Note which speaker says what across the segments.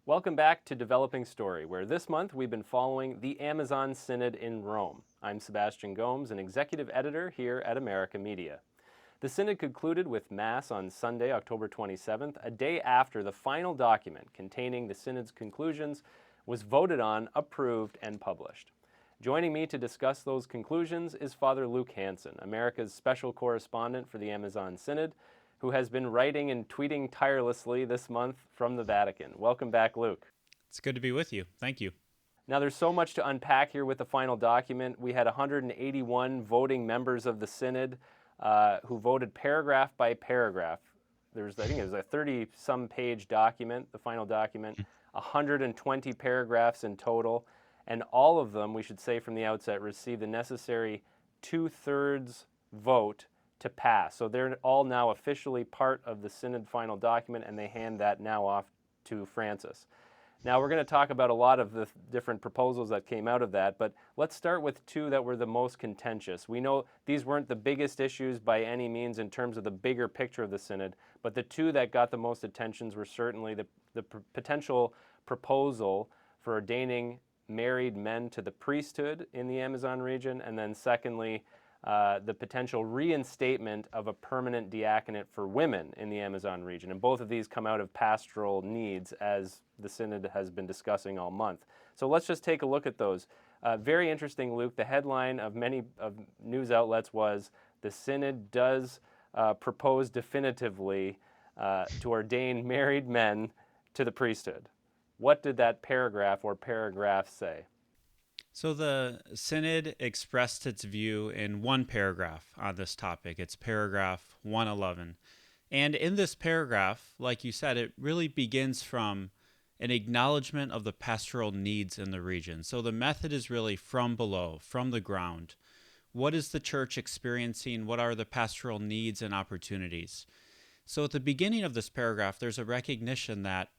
Speaker 1: Welcome back to Developing Story, where this month we've been following the Amazon Synod in Rome. I'm Sebastian Gomes, an executive editor here at America Media. The Synod concluded with Mass on Sunday, October 27th, a day after the final document containing the Synod's conclusions was voted on, approved, and published. Joining me to discuss those conclusions is Father Luke Hansen, America's special correspondent for the Amazon Synod, who has been writing and tweeting tirelessly this month from the Vatican. Welcome back, Luke.
Speaker 2: It's good to be with you. Thank you.
Speaker 1: Now, there's so much to unpack here with the final document. We had 181 voting members of the Synod who voted paragraph by paragraph. I think it was a 30-some page document, the final document, 120 paragraphs in total, and all of them, we should say from the outset, received the necessary 2/3 vote to pass. So they're all now officially part of the Synod final document, and they hand that now off to Francis. Now we're going to talk about a lot of the different proposals that came out of that, but let's start with two that were the most contentious. We know these weren't the biggest issues by any means in terms of the bigger picture of the Synod, but the two that got the most attentions were certainly the potential proposal for ordaining married men to the priesthood in the Amazon region, and then secondly, the potential reinstatement of a permanent diaconate for women in the Amazon region. And both of these come out of pastoral needs, as the Synod has been discussing all month. So let's just take a look at those. Very interesting, Luke. The headline of many news outlets was, "The Synod does propose definitively to ordain married men to the priesthood." What did that paragraph or paragraphs say?
Speaker 2: So the Synod expressed its view in one paragraph on this topic. It's paragraph 111. And in this paragraph, like you said, it really begins from an acknowledgement of the pastoral needs in the region. So the method is really from below, from the ground. What is the church experiencing? What are the pastoral needs and opportunities? So at the beginning of this paragraph, there's a recognition that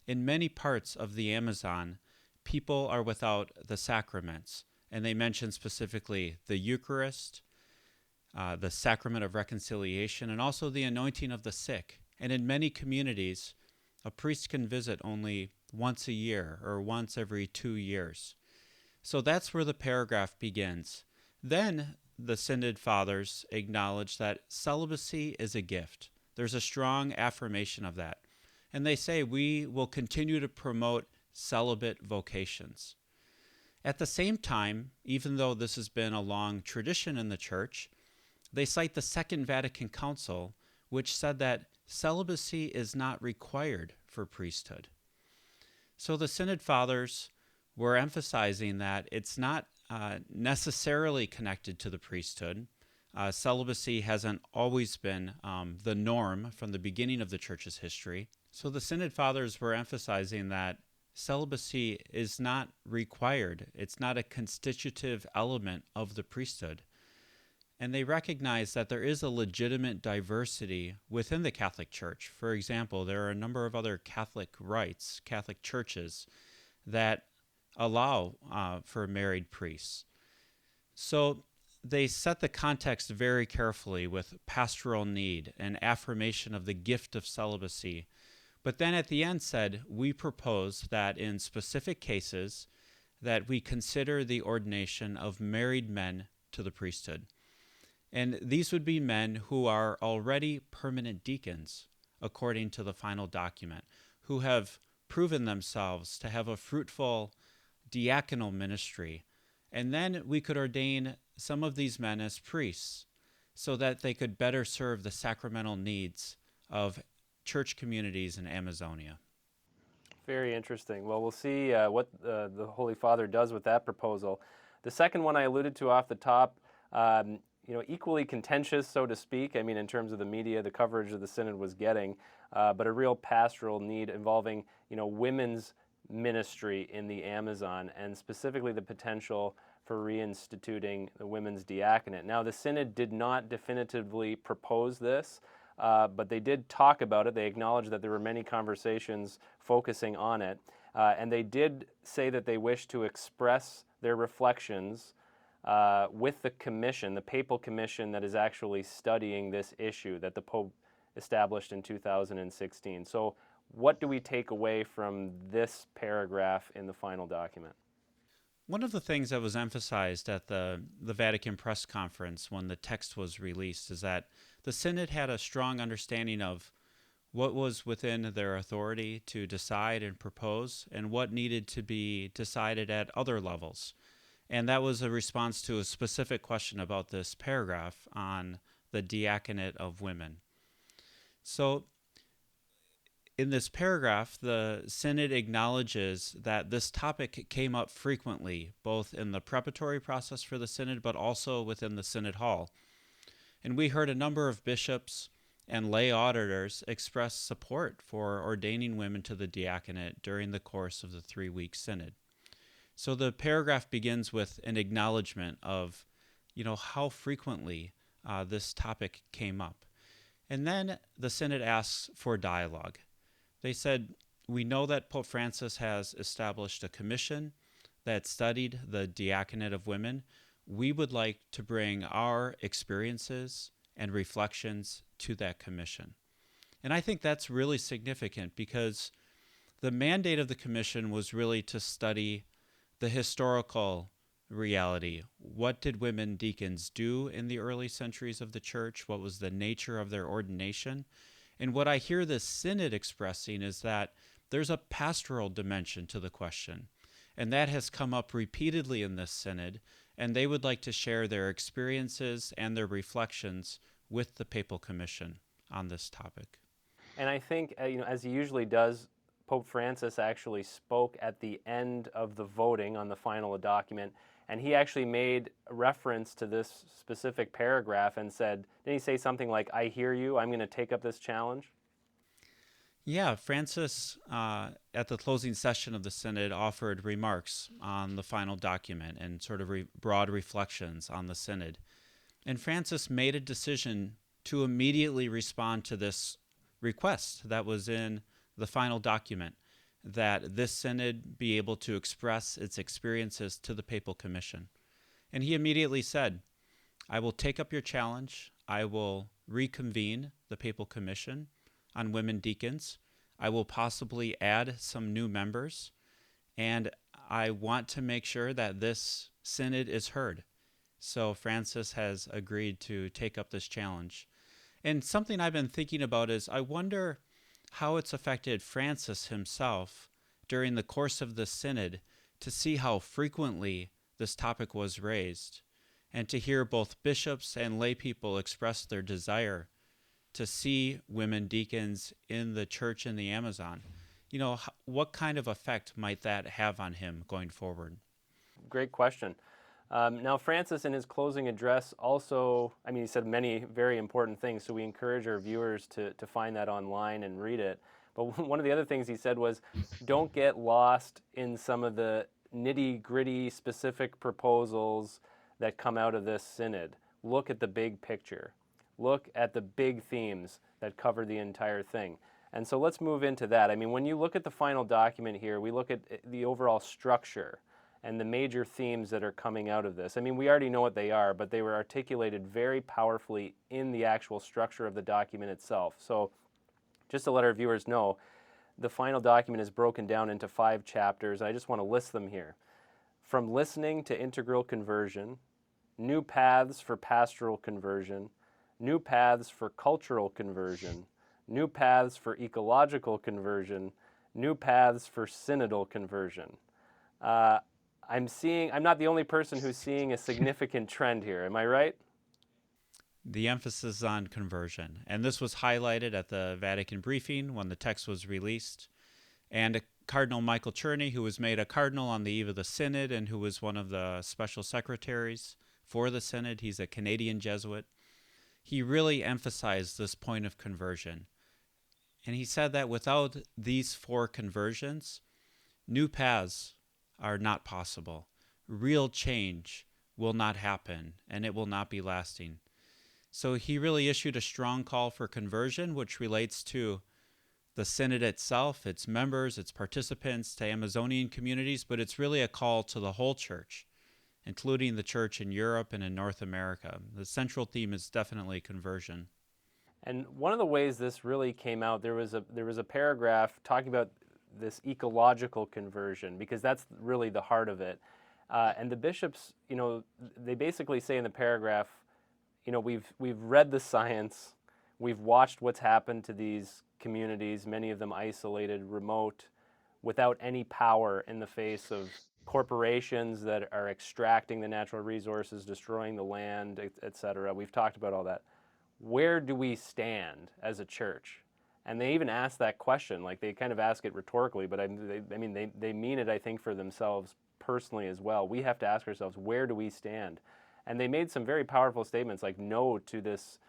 Speaker 2: in many parts of the Amazon, people are without the sacraments, and they mention specifically the Eucharist, the sacrament of reconciliation, and also the anointing of the sick. And in many communities, a priest can visit only once a year or once every 2 years. So that's where the paragraph begins. Then the Synod Fathers acknowledge that celibacy is a gift. There's a strong affirmation of that. And they say we will continue to promote celibate vocations. At the same time, even though this has been a long tradition in the Church, they cite the Second Vatican Council, which said that celibacy is not required for priesthood. So the Synod Fathers were emphasizing that it's not necessarily connected to the priesthood. Celibacy hasn't always been the norm from the beginning of the Church's history. So the Synod Fathers were emphasizing that celibacy is not required. It's not a constitutive element of the priesthood. And they recognize that there is a legitimate diversity within the Catholic Church. For example, there are a number of other Catholic rites, Catholic churches, that allow for married priests. So they set the context very carefully with pastoral need and affirmation of the gift of celibacy. But then at the end said, we propose that in specific cases that we consider the ordination of married men to the priesthood. And these would be men who are already permanent deacons, according to the final document, who have proven themselves to have a fruitful diaconal ministry. And then we could ordain some of these men as priests so that they could better serve the sacramental needs of church communities in Amazonia.
Speaker 1: Very interesting. Well, we'll see what the Holy Father does with that proposal. The second one I alluded to off the top, equally contentious, so to speak. I mean, in terms of the media, the coverage that the Synod was getting, but a real pastoral need involving, women's ministry in the Amazon, and specifically the potential for reinstituting the women's diaconate. Now, the Synod did not definitively propose this, but they did talk about it. They acknowledged that there were many conversations focusing on it, and they did say that they wish to express their reflections with the commission, the papal commission that is actually studying this issue that the Pope established in 2016. So What do we take away from this paragraph in the final document?
Speaker 2: One of the things that was emphasized at the Vatican press conference when the text was released is that the Synod had a strong understanding of what was within their authority to decide and propose and what needed to be decided at other levels. And that was a response to a specific question about this paragraph on the Diaconate of Women. So in this paragraph, the Synod acknowledges that this topic came up frequently, both in the preparatory process for the Synod, but also within the Synod Hall. And we heard a number of bishops and lay auditors express support for ordaining women to the diaconate during the course of the 3-week Synod. So the paragraph begins with an acknowledgement of, how frequently this topic came up. And then the Synod asks for dialogue. They said, we know that Pope Francis has established a commission that studied the Diaconate of Women. We would like to bring our experiences and reflections to that commission. And I think that's really significant because the mandate of the commission was really to study the historical reality. What did women deacons do in the early centuries of the church? What was the nature of their ordination? And what I hear the Synod expressing is that there's a pastoral dimension to the question. And that has come up repeatedly in this Synod, and they would like to share their experiences and their reflections with the Papal Commission on this topic.
Speaker 1: And I think, as he usually does, Pope Francis actually spoke at the end of the voting on the final document, and he actually made reference to this specific paragraph and said, didn't he say something like, I hear you, I'm going to take up this challenge?
Speaker 2: Yeah, Francis, at the closing session of the Synod, offered remarks on the final document and sort of broad reflections on the Synod. And Francis made a decision to immediately respond to this request that was in the final document, that this Synod be able to express its experiences to the Papal Commission. And he immediately said, I will take up your challenge. I will reconvene the Papal Commission on women deacons. I will possibly add some new members. And I want to make sure that this Synod is heard. So Francis has agreed to take up this challenge. And something I've been thinking about is I wonder how it's affected Francis himself during the course of the Synod to see how frequently this topic was raised and to hear both bishops and lay people express their desire to see women deacons in the church in the Amazon. What kind of effect might that have on him going forward?
Speaker 1: Great question. Now, Francis, in his closing address, also, he said many very important things, so we encourage our viewers to find that online and read it. But one of the other things he said was, don't get lost in some of the nitty-gritty specific proposals that come out of this Synod. Look at the big picture. Look at the big themes that cover the entire thing. And so let's move into that. When you look at the final document here, we look at the overall structure and the major themes that are coming out of this. We already know what they are, but they were articulated very powerfully in the actual structure of the document itself. So just to let our viewers know, the final document is broken down into 5 chapters. I just want to list them here. From listening to integral conversion, new paths for pastoral conversion, new paths for cultural conversion, new paths for ecological conversion, new paths for synodal conversion. I'm not the only person who's seeing a significant trend here. Am I right?
Speaker 2: The emphasis on conversion. And this was highlighted at the Vatican briefing when the text was released. And Cardinal Michael Czerny, who was made a cardinal on the eve of the Synod and who was one of the special secretaries for the Synod, he's a Canadian Jesuit, he really emphasized this point of conversion. And he said that without these 4 conversions, new paths are not possible. Real change will not happen, and it will not be lasting. So he really issued a strong call for conversion, which relates to the Synod itself, its members, its participants, to Amazonian communities, but it's really a call to the whole church, including the church in Europe and in North America. The central theme is definitely conversion.
Speaker 1: And one of the ways this really came out, there was a paragraph talking about this ecological conversion, because that's really the heart of it. And the bishops, they basically say in the paragraph, we've read the science, we've watched what's happened to these communities, many of them isolated, remote, without any power in the face of corporations that are extracting the natural resources, destroying the land, et cetera. We've talked about all that. Where do we stand as a church? And they even ask that question, like they kind of ask it rhetorically, but they mean it, I think, for themselves personally as well. We have to ask ourselves, where do we stand? And they made some very powerful statements, like no to this,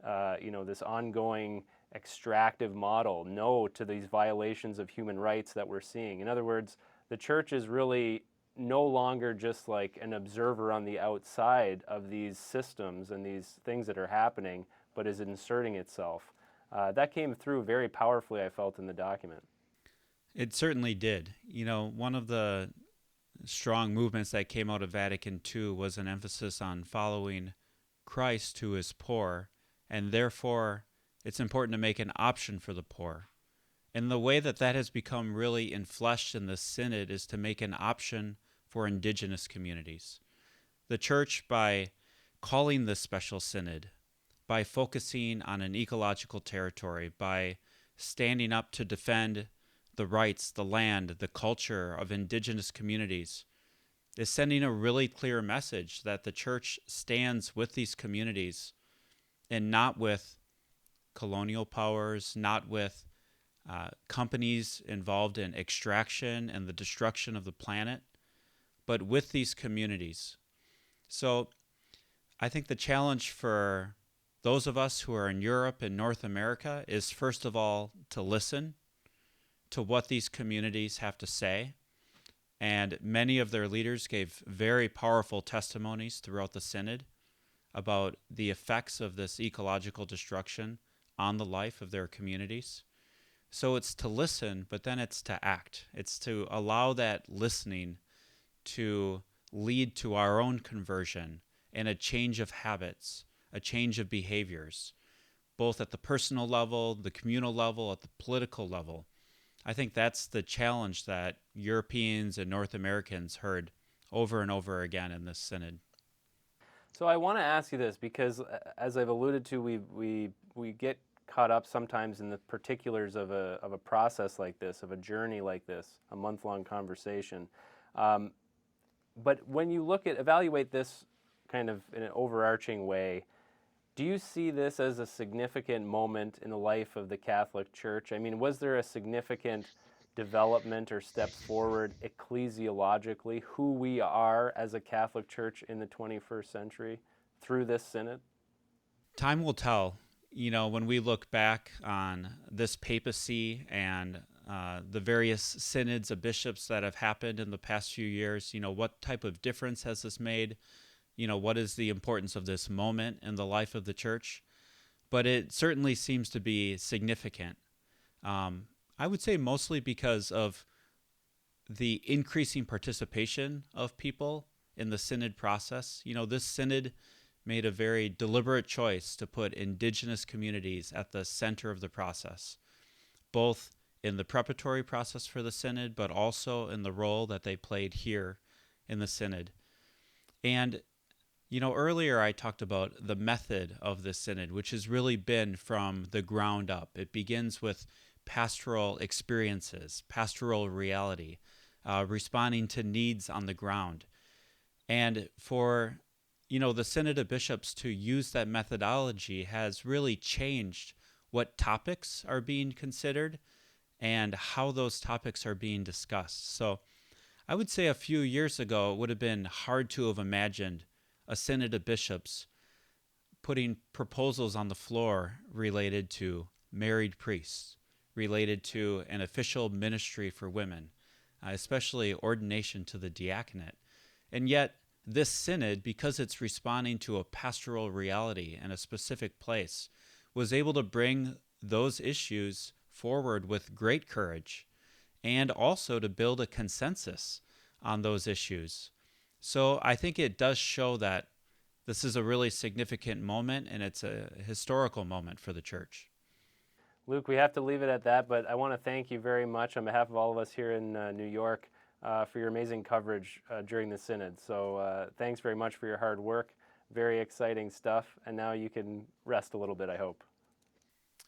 Speaker 1: this ongoing extractive model, no to these violations of human rights that we're seeing. In other words, the church is really no longer just like an observer on the outside of these systems and these things that are happening, but is inserting itself. That came through very powerfully, I felt, in the document.
Speaker 2: It certainly did. One of the strong movements that came out of Vatican II was an emphasis on following Christ, who is poor, and therefore it's important to make an option for the poor. And the way that has become really enfleshed in the Synod is to make an option for indigenous communities. The Church, by calling this special Synod, by focusing on an ecological territory, by standing up to defend the rights, the land, the culture of indigenous communities, is sending a really clear message that the Church stands with these communities and not with colonial powers, not with companies involved in extraction and the destruction of the planet, but with these communities. So I think the challenge for those of us who are in Europe and North America is, first of all, to listen to what these communities have to say. And many of their leaders gave very powerful testimonies throughout the Synod about the effects of this ecological destruction on the life of their communities. So it's to listen, but then it's to act. It's to allow that listening to lead to our own conversion and a change of habits, a change of behaviors, both at the personal level, the communal level, at the political level. I think that's the challenge that Europeans and North Americans heard over and over again in this Synod.
Speaker 1: So I want to ask you this, because as I've alluded to, we get caught up sometimes in the particulars of a process like this, of a journey like this, a month-long conversation. But when you evaluate this kind of in an overarching way, do you see this as a significant moment in the life of the Catholic Church? I mean, was there a significant development or step forward ecclesiologically, who we are as a Catholic Church in the 21st century through this synod?
Speaker 2: Time will tell. When we look back on this papacy and the various synods of bishops that have happened in the past few years, what type of difference has this made? What is the importance of this moment in the life of the church? But it certainly seems to be significant. I would say mostly because of the increasing participation of people in the synod process. This synod made a very deliberate choice to put indigenous communities at the center of the process, both in the preparatory process for the synod, but also in the role that they played here in the synod. And earlier I talked about the method of the synod, which has really been from the ground up. It begins with pastoral experiences, pastoral reality, responding to needs on the ground. And for, the Synod of Bishops to use that methodology has really changed what topics are being considered and how those topics are being discussed. So I would say a few years ago, it would have been hard to have imagined a Synod of Bishops putting proposals on the floor related to married priests, related to an official ministry for women, especially ordination to the diaconate. And yet, this synod, because it's responding to a pastoral reality and a specific place, was able to bring those issues forward with great courage and also to build a consensus on those issues. So I think it does show that This is a really significant moment, and it's a historical moment for the church.
Speaker 1: Luke, we have to leave it at that, but I want to thank you very much on behalf of all of us here in New York for your amazing coverage during the Synod. So thanks very much for your hard work. Very exciting stuff, and now you can rest a little bit, I hope.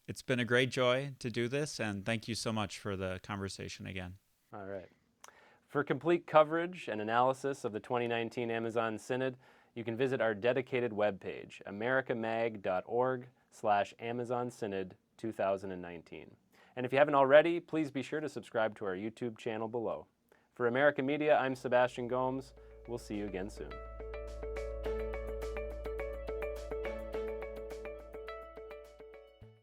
Speaker 2: It's been a great joy to do this, and thank you so much for the conversation again.
Speaker 1: All right. For complete coverage and analysis of the 2019 Amazon Synod, you can visit our dedicated webpage, americamag.org/Amazon Synod 2019. And if you haven't already, please be sure to subscribe to our YouTube channel below. For America Media, I'm Sebastian Gomes. We'll see you again soon.